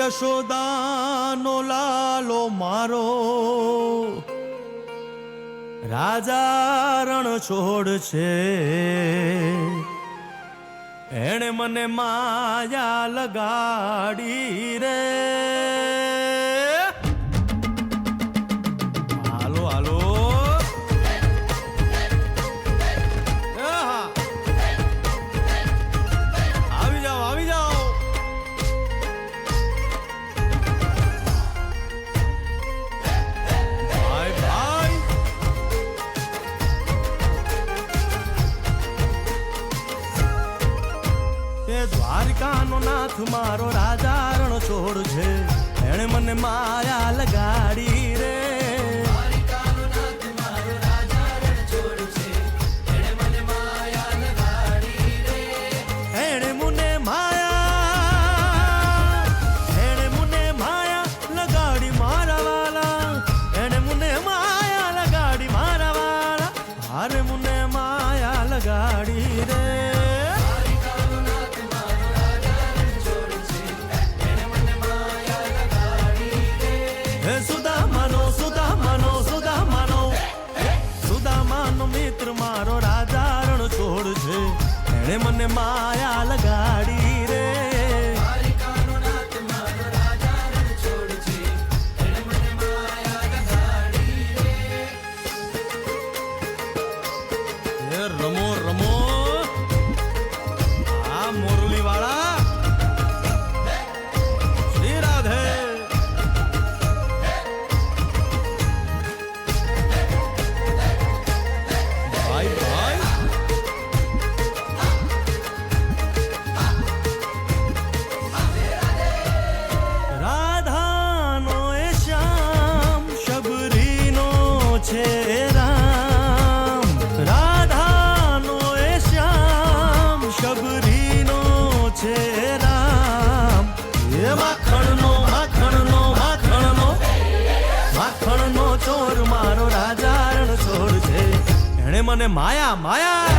યશોદાનો લાલો મારો રાજા રણ છોડ છે, એણે મને માયા લગાડી રે. હાલો હાલો આવી જાઓ આવી જાઓ. ભાઈ ભાઈ એ દ્વારકાનો નાથ મારો રાજા રણ છોડ છે, એણે મને માયા લગાડી રે. અરે મુને માયા લગાડી રે. હે સુદામાનો સુદામાનો સુદામાનો સુદામાનો મિત્ર મારો રાજા રણ છોડ છે, એણે મને માયા લગાડી રે. રમો રમો આ મોરલી વાળા શ્રી રાધે. ભાઈ ભાઈ રાધાનો એ શ્યામ શબરીનો છે શબરીનો છે રામ. એ માખણનો માખણનો માખણનો માખણનો ચોર મારો રાજા રણ છોડ છે, એણે મને માયા માયા